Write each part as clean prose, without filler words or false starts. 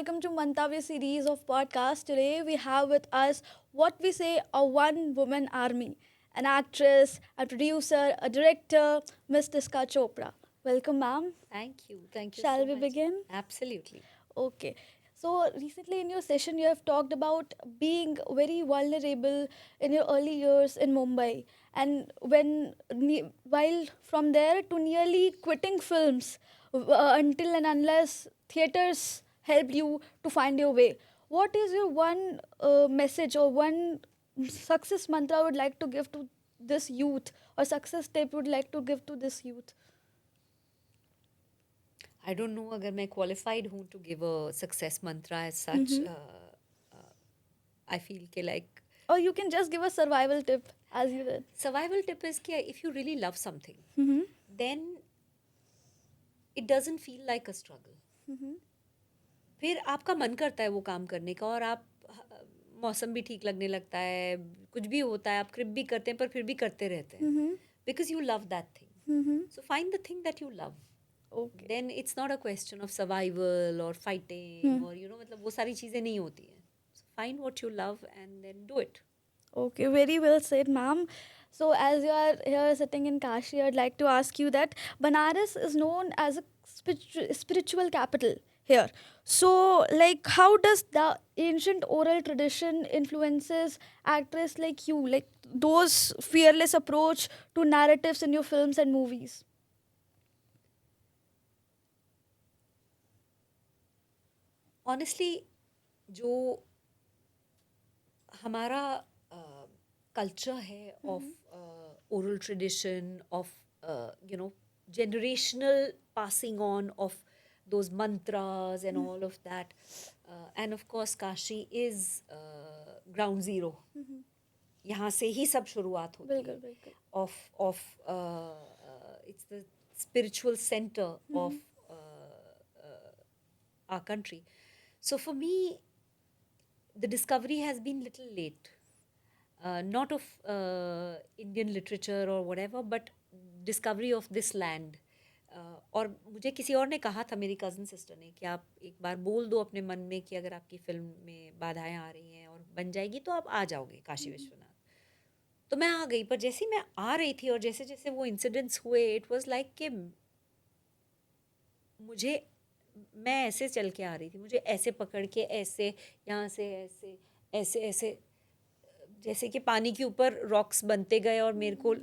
welcome to Mantavya series of podcasts. Today we have with us what we say a one woman army, an actress, a producer, a director, Miss Tiska Chopra. Welcome, ma'am. Thank you. Thank you Shall so we much. begin? Absolutely. Okay. So recently in your session, you have talked about being very vulnerable in your early years in Mumbai, and while from there to nearly quitting films until and unless theaters helped you to find your way. What is your one message or one success mantra would like to give to this youth, or success tip would like to give to this youth? I don't know अगर मैं qualified हूँ to give a success mantra as such. Mm-hmm. I feel कि like Or you can just give a survival tip as you did. survival tip is कि if you really love something, Mm-hmm. then it doesn't feel like a struggle. Mm-hmm. फिर आपका मन करता है वो काम करने का और आप मौसम भी ठीक लगने लगता है कुछ भी होता है आप क्रिप भी करते हैं पर फिर भी करते रहते हैं Mm-hmm. because you love that thing. Mm-hmm. So find the thing that you love. Okay. Then it's not a question of survival or fighting Hmm. or मतलब वो सारी चीज़ें नहीं होती हैं. So find what you love and then do it. Okay, very well said, ma'am. So, as you are here sitting in Kashi, I'd like to ask you that Banaras is known as a spiritual capital here. So, like, how does the ancient oral tradition influences actors like you, like those fearless approach to narratives in your films and movies? Honestly, जो हमारा culture है of oral tradition of generational passing on of those mantras and all of that. And of course, Kashi is ground zero. यहाँ से ही सब शुरुआत होती बिल्कुल है बिल्कुल. of it's the spiritual center of our country. So for me, the discovery has been little late. Not of Indian literature or whatever, but discovery of this land. और मुझे किसी और ने कहा था, मेरी कज़न सिस्टर ने, कि आप एक बार बोल दो अपने मन में कि अगर आपकी फिल्म में बाधाएं आ रही हैं और बन जाएगी तो आप आ जाओगे काशी विश्वनाथ. तो मैं आ गई, पर जैसे ही मैं आ रही थी और जैसे जैसे वो इंसिडेंट्स हुए, इट वाज लाइक कि मुझे, मैं ऐसे चल के आ रही थी, मुझे ऐसे पकड़ के ऐसे यहाँ से ऐसे ऐसे ऐसे जैसे कि पानी के ऊपर रॉक्स बनते गए और मेरे को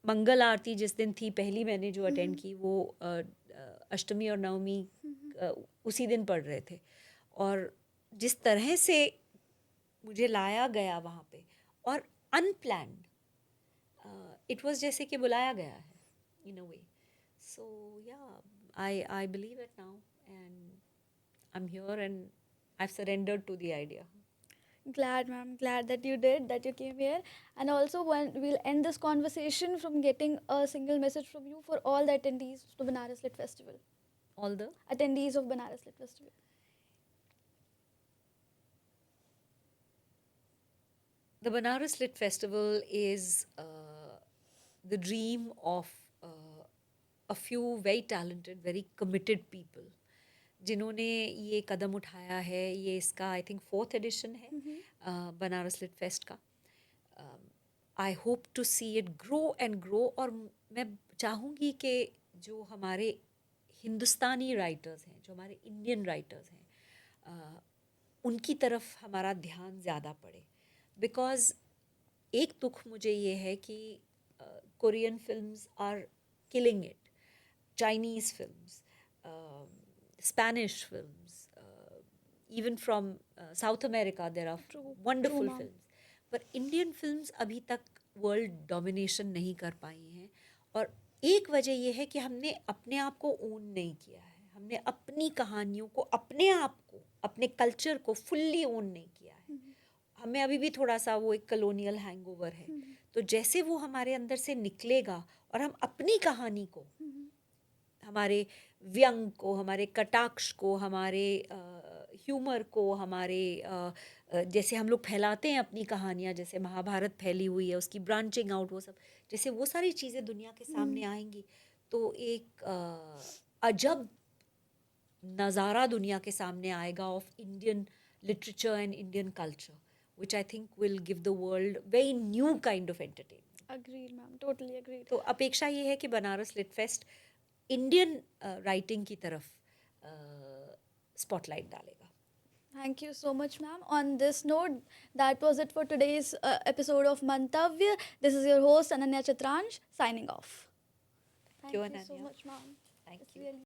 मंगल आरती जिस दिन थी पहली मैंने जो अटेंड की, वो अष्टमी और नवमी उसी दिन पढ़ रहे थे. और जिस तरह से मुझे लाया गया वहाँ पे और अनप्लैन्ड, इट वाज जैसे कि बुलाया गया है इन अ वे. सो या I believe it now and I am here and I've surrendered to the idea. Glad, ma'am. Glad that you did, that you came here. And also, when we'll end this conversation from getting a single message from you for all the attendees to Banaras Lit Festival. All the Attendees of Banaras Lit Festival. Banaras Lit Festival is the dream of a few very talented, very committed people. जिन्होंने ये कदम उठाया है. ये इसका I think 4th addition है Banaras lit fest का. I hope to see it grow and grow. और मैं चाहूँगी कि जो हमारे हिंदुस्तानी राइटर्स हैं, जो हमारे इंडियन राइटर्स हैं, उनकी तरफ हमारा ध्यान ज़्यादा पड़े. बिकॉज़ एक दुख मुझे ये है कि Korean films are killing it, Chinese films, Spanish films, even from South America, there are wonderful films. पर Indian films अभी तक world domination नहीं कर पाई हैं. और एक वजह ये है कि हमने अपने आप को own नहीं किया है. हमने अपनी कहानियों को, अपने आप को, अपने culture को fully own नहीं किया है. हमें अभी भी थोड़ा सा वो एक colonial hangover है. तो जैसे वो हमारे अंदर से निकलेगा और हम अपनी कहानी को, हमारे व्यंग को, हमारे कटाक्ष को, हमारे ह्यूमर को, हमारे जैसे हम लोग फैलाते हैं अपनी कहानियाँ, जैसे महाभारत फैली हुई है, उसकी ब्रांचिंग आउट, वो सब जैसे वो सारी चीज़ें दुनिया के सामने आएंगी, तो एक अजब नज़ारा दुनिया के सामने आएगा of Indian literature and Indian culture, which I think will give the world very new kind of entertainment. Agreed, ma'am. Totally agreed. तो अपेक्षा ये है कि Banaras lit fest Indian writing की तरफ स्पॉटलाइट डालेगा. Thank you so much, ma'am. On this note, that was it for today's episode of Mantavya. This is your host, Ananya Chitransh, signing off. Thank you, Thank you so Ananya. much, ma'am. Thank It's you. really